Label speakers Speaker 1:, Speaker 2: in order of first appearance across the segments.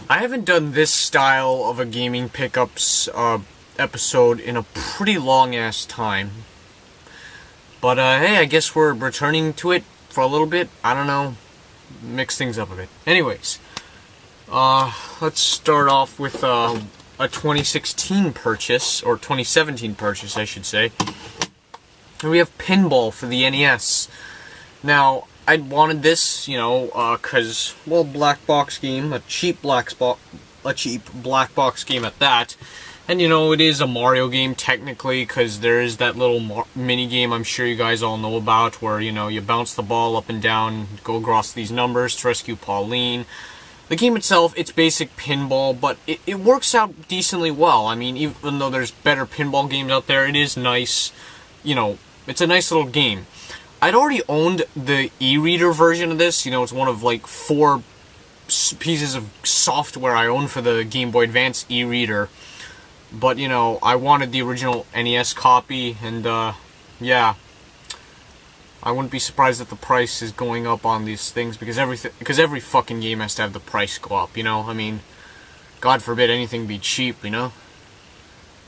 Speaker 1: I haven't done this style of a gaming pickups episode in a pretty long ass time. But hey, I guess we're returning to it for a little bit. I don't know. Mix things up a bit. Anyways, let's start off with a 2016 purchase, or 2017 purchase, I should say. And we have Pinball for the NES. Now, I wanted this, cause, well, black box game, a cheap black box game at that. And, it is a Mario game, technically, because there is that little mini game I'm sure you guys all know about, where, you bounce the ball up and down, go across these numbers to rescue Pauline. The game itself, it's basic pinball, but it works out decently well. I mean, even though there's better pinball games out there, it is nice, it's a nice little game. I'd already owned the e-reader version of this. It's one of like 4 pieces of software I own for the Game Boy Advance e-reader. But, I wanted the original NES copy, and, yeah. I wouldn't be surprised that the price is going up on these things, because every fucking game has to have the price go up, I mean, God forbid anything be cheap,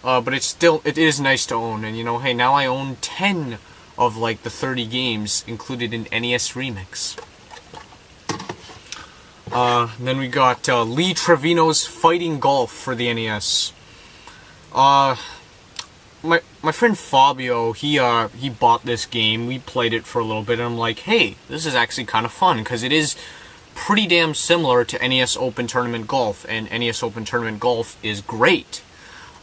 Speaker 1: But it is nice to own, and, hey, now I own 10 of, like, the 30 games included in NES Remix. Then we got Lee Trevino's Fighting Golf for the NES. My friend Fabio, he bought this game. We played it for a little bit, and I'm like, hey, this is actually kind of fun, because it is pretty damn similar to NES Open Tournament Golf, and NES Open Tournament Golf is great.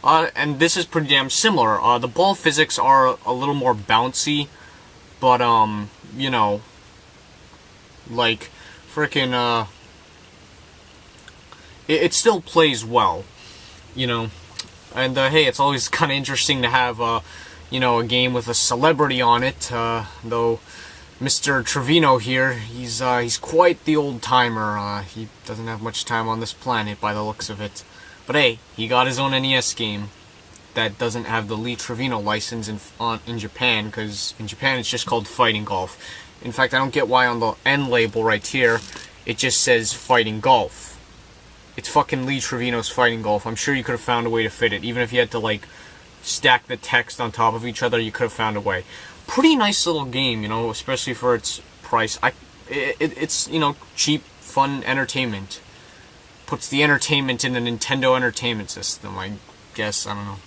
Speaker 1: And this is pretty damn similar. The ball physics are a little more bouncy, but, like, frickin', it still plays well, And, hey, it's always kind of interesting to have, a game with a celebrity on it, though Mr. Trevino here, he's quite the old-timer. He doesn't have much time on this planet by the looks of it. But hey, he got his own NES game that doesn't have the Lee Trevino license in Japan, because in Japan it's just called Fighting Golf. In fact, I don't get why on the end label right here, it just says Fighting Golf. It's fucking Lee Trevino's Fighting Golf. I'm sure you could have found a way to fit it. Even if you had to, like, stack the text on top of each other, you could have found a way. Pretty nice little game, especially for its price. It's, cheap, fun entertainment. Puts the entertainment in the Nintendo Entertainment System, I guess. I don't know.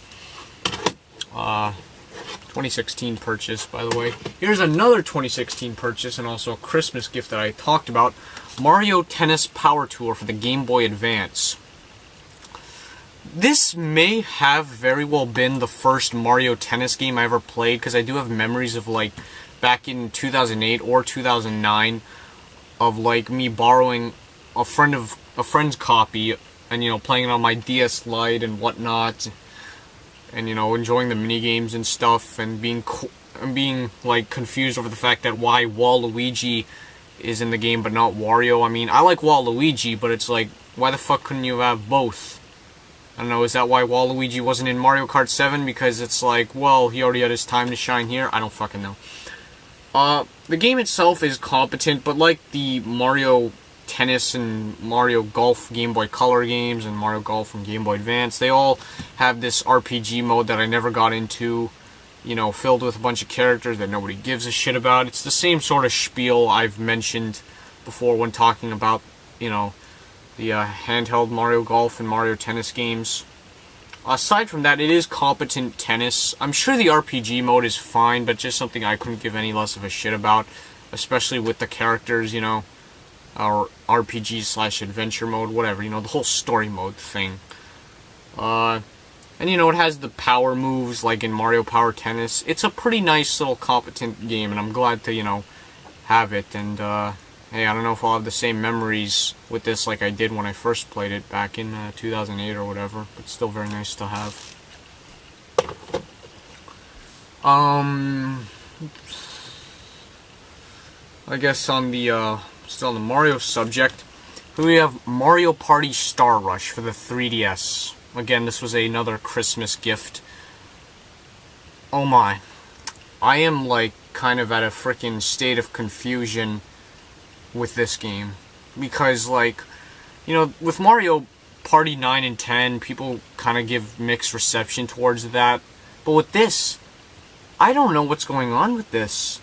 Speaker 1: 2016 purchase, by the way. Here's another 2016 purchase, and also a Christmas gift that I talked about. Mario Tennis Power Tour for the Game Boy Advance. This may have very well been the first Mario Tennis game I ever played, because I do have memories of, like, back in 2008 or 2009, of, like, me borrowing a friend's copy, and, playing it on my DS Lite and whatnot, and, enjoying the minigames and stuff, and being, like, confused over the fact that why Waluigi is in the game but not Wario. I mean, I like Waluigi, but it's like, why the fuck couldn't you have both? I don't know, is that why Waluigi wasn't in Mario Kart 7? Because it's like, well, he already had his time to shine here? I don't fucking know. The game itself is competent, but like the Mario Tennis and Mario Golf Game Boy Color games and Mario Golf and Game Boy Advance, they all have this RPG mode that I never got into, filled with a bunch of characters that nobody gives a shit about. It's the same sort of spiel I've mentioned before when talking about, the handheld Mario Golf and Mario Tennis games. Aside from that, it is competent tennis. I'm sure the RPG mode is fine, but just something I couldn't give any less of a shit about, especially with the characters, or RPG/adventure mode, whatever, the whole story mode thing. And, it has the power moves, like in Mario Power Tennis. It's a pretty nice little competent game, and I'm glad to, have it, and, hey, I don't know if I'll have the same memories with this like I did when I first played it back in 2008 or whatever, but still very nice to have. I guess on the, still on the Mario subject, we have Mario Party Star Rush for the 3DS. Again, this was another Christmas gift. Oh my. I am, like, kind of at a freaking state of confusion with this game. Because, like, with Mario Party 9 and 10, people kind of give mixed reception towards that. But with this, I don't know what's going on with this.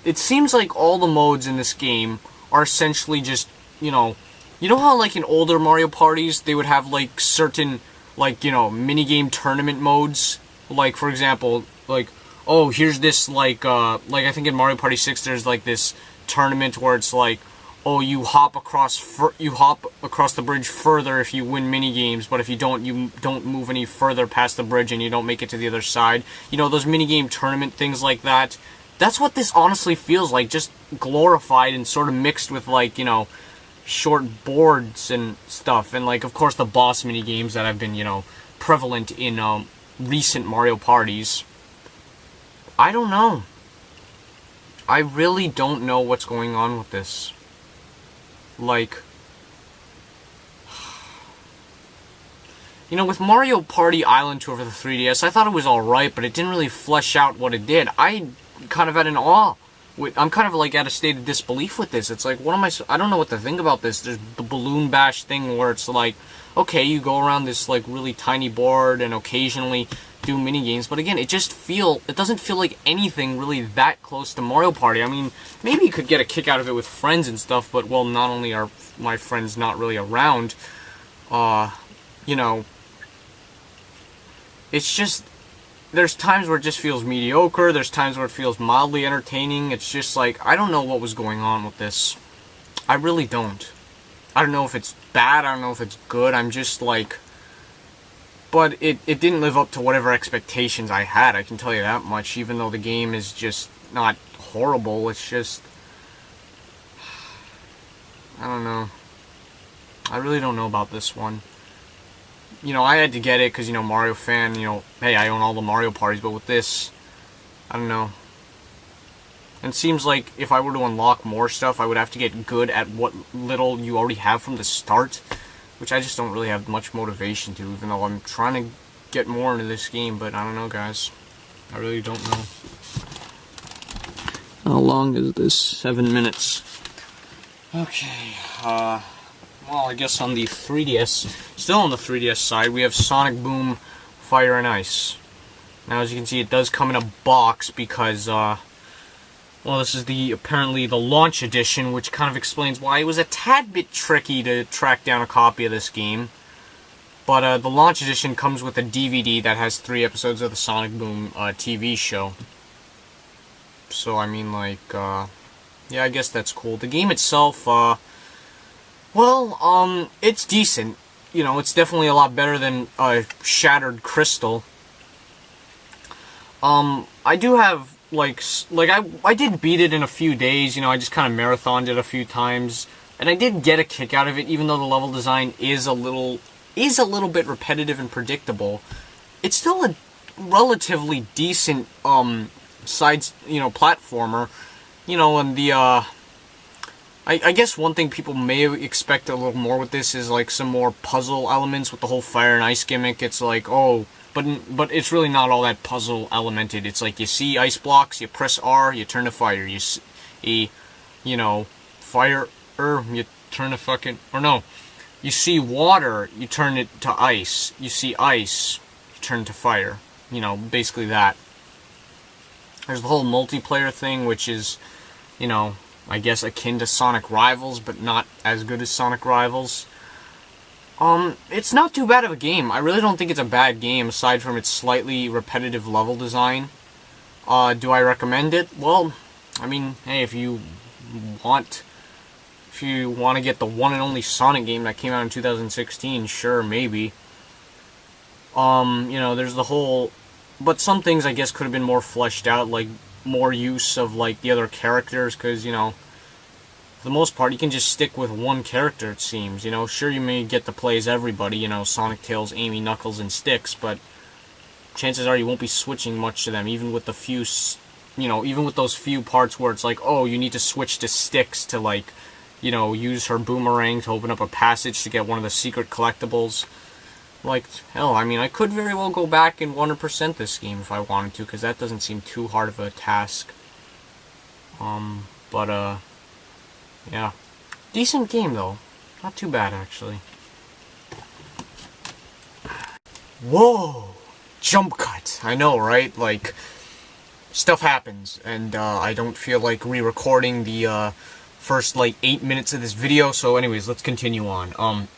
Speaker 1: It seems like all the modes in this game are essentially just, you know how like in older Mario parties, they would have like certain, like, minigame tournament modes? Like, for example, like, oh, here's this, like I think in Mario Party 6, there's like this tournament where it's like, oh, you hop across the bridge further if you win mini games, but if you don't move any further past the bridge and you don't make it to the other side. Those mini game tournament things like that. That's what this honestly feels like, just glorified and sort of mixed with, like, short boards and stuff, and, like, of course, the boss mini games that have been, prevalent in recent Mario parties. I don't know. I really don't know what's going on with this. Like, with Mario Party Island 2 for the 3DS, I thought it was alright, but it didn't really flesh out what it did. I kind of at an awe. I'm kind of like at a state of disbelief with this. It's like, I don't know what to think about this. There's the Balloon Bash thing where it's like, okay, you go around this like really tiny board and occasionally do mini games, but again, it doesn't feel like anything really that close to Mario Party. I mean, maybe you could get a kick out of it with friends and stuff, but, well, not only are my friends not really around, it's just, there's times where it just feels mediocre, there's times where it feels mildly entertaining. It's just like, I don't know what was going on with this. I really don't. I don't know if it's bad, I don't know if it's good, I'm just like, but it didn't live up to whatever expectations I had, I can tell you that much, even though the game is just not horrible. It's just, I don't know. I really don't know about this one. I had to get it because, Mario fan, hey, I own all the Mario parties, but with this, I don't know. And it seems like if I were to unlock more stuff, I would have to get good at what little you already have from the start, which I just don't really have much motivation to, even though I'm trying to get more into this game, but I don't know, guys. I really don't know. How long is this? 7 minutes. Okay, well, I guess on the 3DS, still on the 3DS side, we have Sonic Boom, Fire and Ice. Now, as you can see, it does come in a box because, well, this is apparently the launch edition, which kind of explains why it was a tad bit tricky to track down a copy of this game. But the launch edition comes with a DVD that has 3 episodes of the Sonic Boom TV show. So, I mean, like, yeah, I guess that's cool. The game itself, well, it's decent. It's definitely a lot better than Shattered Crystal. I do have, I did beat it in a few days, I just kind of marathoned it a few times, and I did get a kick out of it, even though the level design is a little bit repetitive and predictable. It's still a relatively decent, platformer, and the, I guess one thing people may expect a little more with this is, like, some more puzzle elements with the whole fire and ice gimmick. It's like, oh, but it's really not all that puzzle elemented. It's like, you see ice blocks, you press R, you turn to fire. You see, fire, you turn to fucking, or no, you see water, you turn it to ice. You see ice, you turn to fire. Basically that. There's the whole multiplayer thing, which is, I guess akin to Sonic Rivals, but not as good as Sonic Rivals. It's not too bad of a game. I really don't think it's a bad game, aside from its slightly repetitive level design. Do I recommend it? Well, I mean, hey, if you want to get the one and only Sonic game that came out in 2016, sure, maybe. There's the whole, but some things I guess could have been more fleshed out, like more use of, like, the other characters, because, for the most part, you can just stick with one character, it seems. Sure, you may get to play as everybody, Sonic, Tails, Amy, Knuckles, and Styx, but chances are you won't be switching much to them, even with the few, even with those few parts where it's like, oh, you need to switch to Styx to, like, use her boomerang to open up a passage to get one of the secret collectibles. Like, hell, I mean, I could very well go back and 100% this game if I wanted to, because that doesn't seem too hard of a task. Yeah. Decent game, though. Not too bad, actually. Whoa! Jump cut. I know, right? Like, stuff happens, and I don't feel like re-recording the first, like, 8 minutes of this video, so anyways, let's continue on.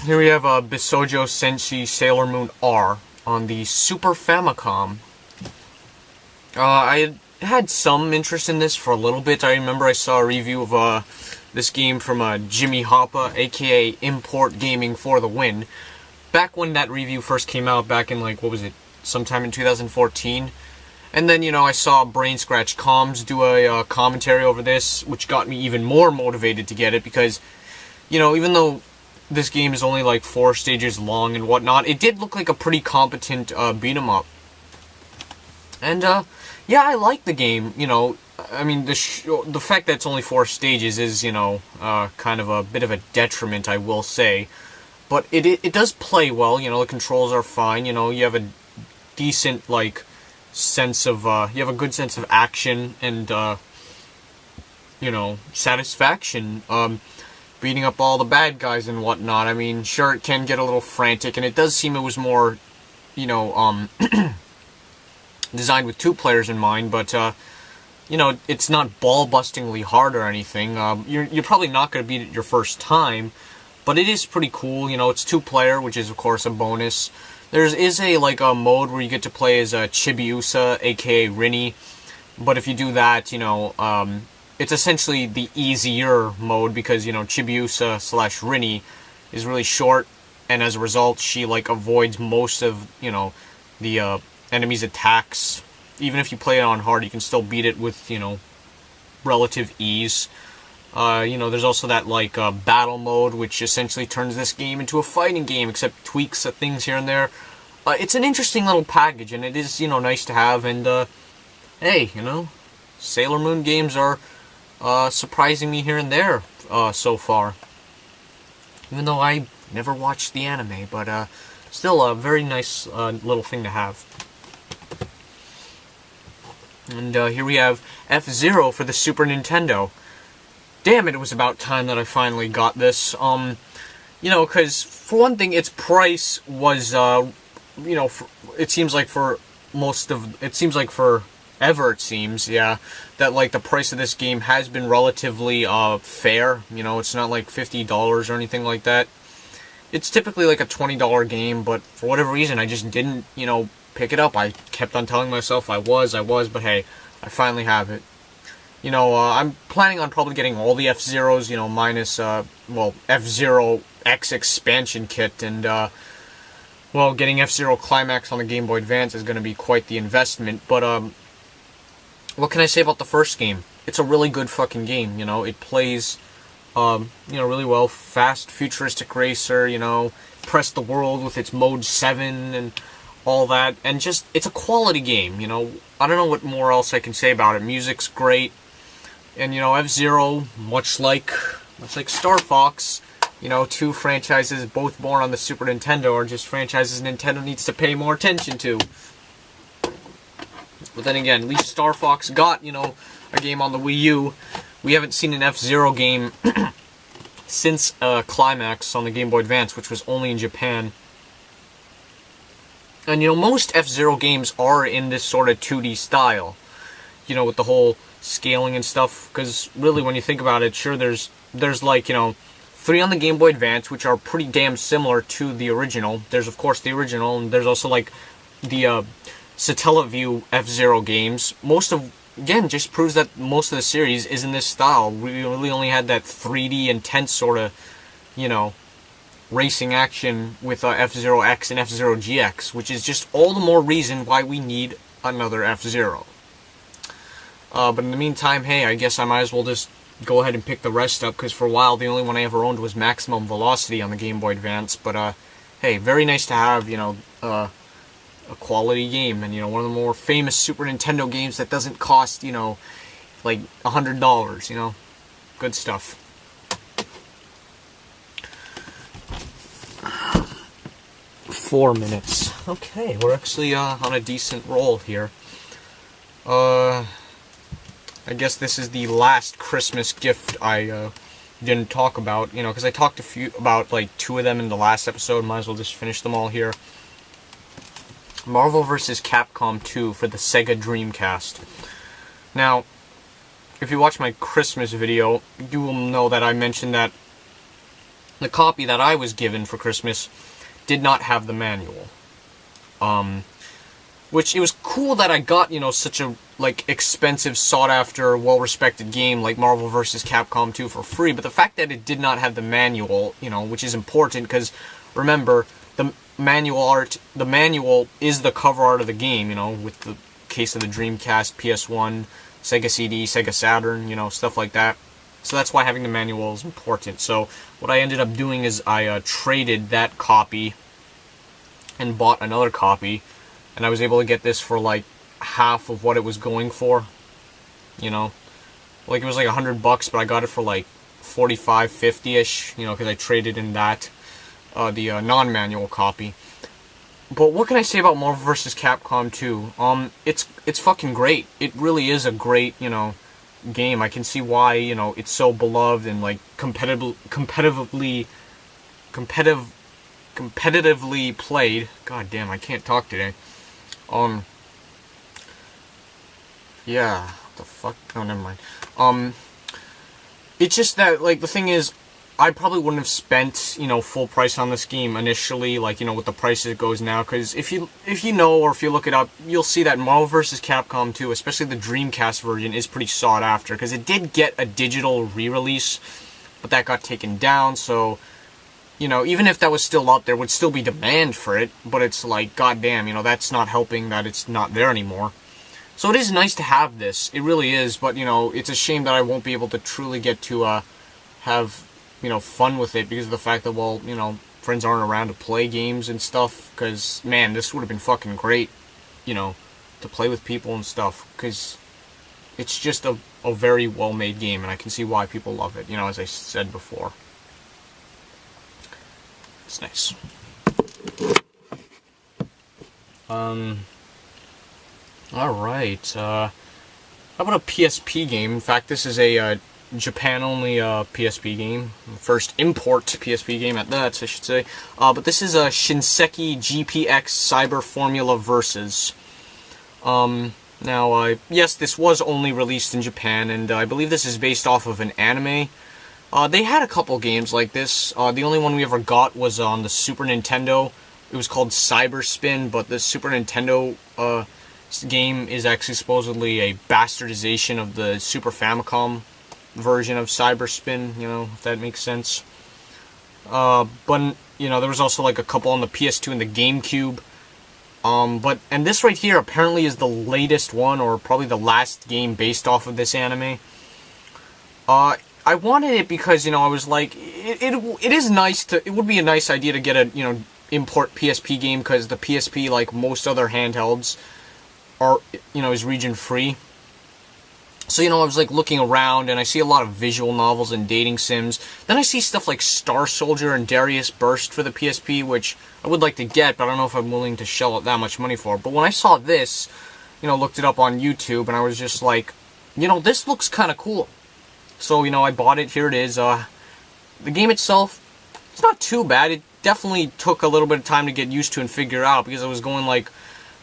Speaker 1: Here we have Bisoujo Senshi Sailor Moon R on the Super Famicom. I had some interest in this for a little bit. I remember I saw a review of this game from Jimmy Hoppa, aka Import Gaming for the win. Back when that review first came out, back in, like, what was it, sometime in 2014. And then, you know, I saw Brain Scratch Comms do a commentary over this, which got me even more motivated to get it, because, you know, even though this game is only like 4 stages long and whatnot, it did look like a pretty competent beat 'em up. And yeah, I like the game. You know, I mean, the fact that it's only 4 stages is, you know, kind of a bit of a detriment, I will say. But it does play well. You know, the controls are fine. You know, you have a decent, like, sense of you have a good sense of action and you know, satisfaction. Beating up all the bad guys and whatnot. I mean, sure, it can get a little frantic, and it does seem it was more, you know, designed with 2 players in mind, but, you know, it's not ball-bustingly hard or anything. You're probably not going to beat it your first time, but it is pretty cool. You know, it's 2-player, which is, of course, a bonus. There is a mode where you get to play as Chibiusa, aka Rini, but if you do that, you know, it's essentially the easier mode because, you know, Chibiusa / Rini is really short, and as a result, she, like, avoids most of, you know, the enemy's attacks. Even if you play it on hard, you can still beat it with, you know, relative ease. You know, there's also that, like, battle mode, which essentially turns this game into a fighting game, except tweaks things here and there. It's an interesting little package, and it is, you know, nice to have, and, hey, you know, Sailor Moon games are surprising me here and there so far. Even though I never watched the anime, but still a very nice little thing to have. And here we have FZero for the Super Nintendo. Damn it, it was about time that I finally got this. You know, because for one thing, its price was, you know, it seems like for forever, it seems, yeah, that, like, the price of this game has been relatively fair. You know, it's not like $50 or anything like that. It's typically like a $20 game, but for whatever reason, I just didn't, you know, pick it up. I kept on telling myself I was, but hey, I finally have it. You know, I'm planning on probably getting all the F-Zeros, you know, minus, well, F-Zero X expansion kit, and, well, getting F-Zero Climax on the Game Boy Advance is going to be quite the investment, but, what can I say about the first game? It's a really good fucking game, you know, it plays, you know, really well. Fast, futuristic racer, you know, press the world with its mode 7 and all that, and just, it's a quality game, you know. I don't know what more else I can say about it. Music's great, and, you know, F-Zero, much like Star Fox, you know, 2 franchises both born on the Super Nintendo are just franchises Nintendo needs to pay more attention to. But then again, at least Star Fox got, you know, a game on the Wii U. We haven't seen an F-Zero game since Climax on the Game Boy Advance, which was only in Japan. And, you know, most F-Zero games are in this sort of 2D style. You know, with the whole scaling and stuff. Because, really, when you think about it, sure, there's like, you know, 3 on the Game Boy Advance, which are pretty damn similar to the original. There's, of course, the original, and there's also, like, the Satellaview F-Zero games. Most of, again, just proves that most of the series is in this style. We really only had that 3D intense sort of, you know, racing action with F-Zero X and F-Zero GX, which is just all the more reason why we need another F-Zero. But in the meantime, hey, I guess I might as well just go ahead and pick the rest up, because for a while the only one I ever owned was Maximum Velocity on the Game Boy Advance. But hey, very nice to have, you know, a quality game, and, you know, one of the more famous Super Nintendo games that doesn't cost, you know, like $100, you know. Good stuff. Four minutes. Okay, we're actually on a decent roll here. I guess this is the last Christmas gift I didn't talk about, you know, because I talked about like 2 of them in the last episode. Might as well just finish them all here. Marvel vs. Capcom 2 for the Sega Dreamcast. Now, if you watch my Christmas video, you will know that I mentioned that the copy that I was given for Christmas did not have the manual. Which, it was cool that I got, you know, such a, like, expensive, sought-after, well-respected game like Marvel vs. Capcom 2 for free, but the fact that it did not have the manual, you know, which is important, because, remember, the manual is the cover art of the game, you know, with the case of the Dreamcast, PS1, Sega CD, Sega Saturn, you know, stuff like that. So that's why having the manual is important. So what I ended up doing is I traded that copy and bought another copy, and I was able to get this for like half of what it was going for, you know. Like, it was like $100, but I got it for like 45, 50-ish, you know, because I traded in that, the non-manual copy. But what can I say about Marvel vs. Capcom 2? It's fucking great. It really is a great, you know, game. I can see why, you know, it's so beloved and like competitively played. God damn, I can't talk today. Yeah, what the fuck? Oh, never mind. It's just that, like, the thing is, I probably wouldn't have spent, you know, full price on this game initially, like, you know, with the price it goes now, because if you know, or if you look it up, you'll see that Marvel vs. Capcom 2, especially the Dreamcast version, is pretty sought after, because it did get a digital re-release, but that got taken down, so, you know, even if that was still up, there would still be demand for it, but it's like, goddamn, you know, that's not helping that it's not there anymore. So it is nice to have this, it really is, but, you know, it's a shame that I won't be able to truly get to, have, you know, fun with it, because of the fact that, well, you know, friends aren't around to play games and stuff, because, man, this would have been fucking great, you know, to play with people and stuff, because it's just a very well-made game, and I can see why people love it, you know, as I said before. It's nice. Alright, how about a PSP game? In fact, this is a, Japan-only PSP game. First import PSP game at that, I should say. But this is a Shinseki GPX Cyber Formula Versus. Now, yes, this was only released in Japan, and I believe this is based off of an anime. They had a couple games like this. The only one we ever got was on the Super Nintendo. It was called Cyber Spin, but the Super Nintendo game is actually supposedly a bastardization of the Super Famicom version of Cyber Spin, you know, if that makes sense. But, you know, there was also like a couple on the PS2 and the GameCube. And this right here apparently is the latest one, or probably the last game based off of this anime. I wanted it because, you know, I was like, it is nice to, it would be a nice idea to get a, you know, import PSP game, because the PSP, like most other handhelds, are, you know, is region free. So, you know, I was like looking around, and I see a lot of visual novels and dating sims. Then I see stuff like Star Soldier and Darius Burst for the PSP, which I would like to get, but I don't know if I'm willing to shell out that much money for. But when I saw this, you know, looked it up on YouTube, and I was just like, you know, this looks kind of cool. So, you know, I bought it. Here it is. The game itself, it's not too bad. It definitely took a little bit of time to get used to and figure out, because I was going like,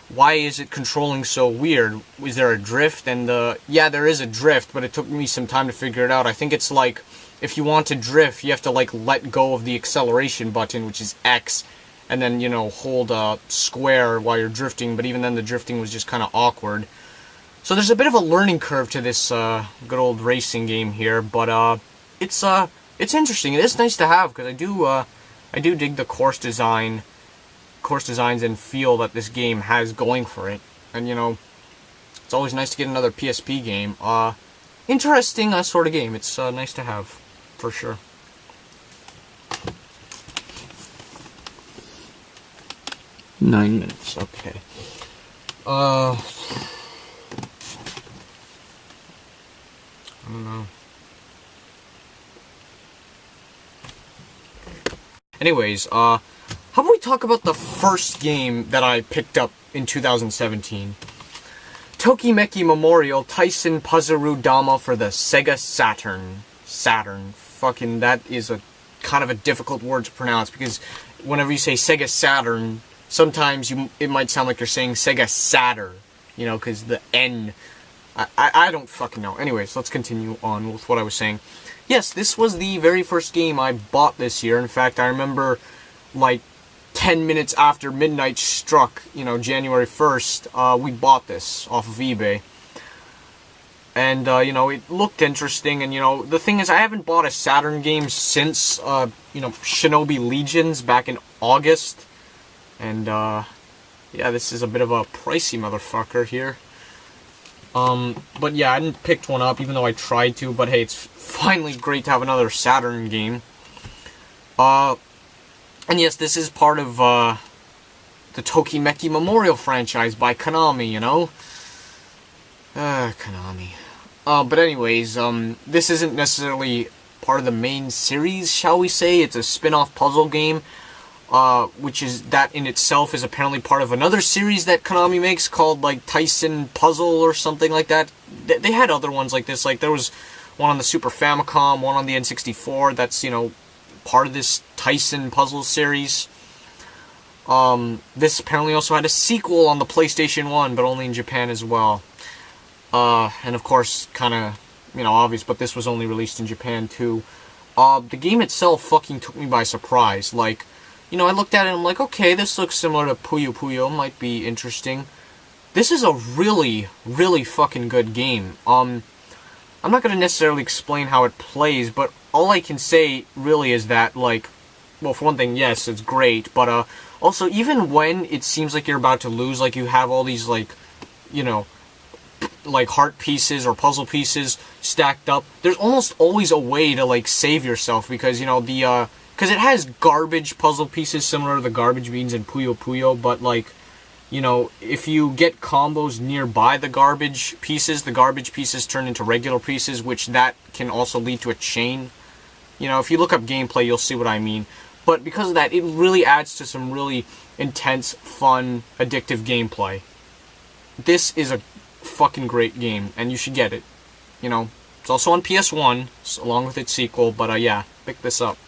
Speaker 1: why is it controlling so weird? Is there a drift? And, yeah, there is a drift, but it took me some time to figure it out. I think it's like, if you want to drift, you have to, like, let go of the acceleration button, which is X, and then, you know, hold square while you're drifting, but even then the drifting was just kind of awkward. So there's a bit of a learning curve to this, good old racing game here, but, it's interesting. It is nice to have, because I do dig the course designs and feel that this game has going for it. And, you know, it's always nice to get another PSP game. Interesting sort of game. It's nice to have, for sure. Nine minutes, okay. I don't know. Anyways, how about we talk about the first game that I picked up in 2017? Tokimeki Memorial Taisen Puzzle Dama for the Sega Saturn fucking, that is a kind of a difficult word to pronounce, because whenever you say Sega Saturn, sometimes it might sound like you're saying Sega Saturn, you know, because the N, I don't fucking know. Anyways, let's continue on with what I was saying. Yes, this was the very first game I bought this year. In fact, I remember, like, 10 minutes after midnight struck, you know, January 1st, we bought this off of eBay. And, you know, it looked interesting, and, you know, the thing is, I haven't bought a Saturn game since, you know, Shinobi Legions back in August. And, yeah, this is a bit of a pricey motherfucker here. But yeah, I didn't pick one up, even though I tried to, but hey, it's finally great to have another Saturn game. And yes, this is part of, the Tokimeki Memorial franchise by Konami, you know? Konami. But anyways, this isn't necessarily part of the main series, shall we say. It's a spin-off puzzle game, which is, that in itself is apparently part of another series that Konami makes called, like, Tyson Puzzle or something like that. They had other ones like this, like, there was one on the Super Famicom, one on the N64, that's, you know, part of this Tyson Puzzle series. This apparently also had a sequel on the PlayStation 1, but only in Japan as well. And of course, kind of, you know, obvious, but this was only released in Japan too. The game itself fucking took me by surprise. Like, you know, I looked at it and I'm like, okay, this looks similar to Puyo Puyo, might be interesting. This is a really, really fucking good game. I'm not going to necessarily explain how it plays, but all I can say really is that, like, well, for one thing, yes, it's great, but also, even when it seems like you're about to lose, like, you have all these, like, you know, like, heart pieces or puzzle pieces stacked up, there's almost always a way to, like, save yourself, because, you know, because it has garbage puzzle pieces similar to the garbage beans in Puyo Puyo, but, like, you know, if you get combos nearby the garbage pieces turn into regular pieces, which that can also lead to a chain. You know, if you look up gameplay, you'll see what I mean. But because of that, it really adds to some really intense, fun, addictive gameplay. This is a fucking great game, and you should get it. You know, it's also on PS1, along with its sequel, but yeah, pick this up.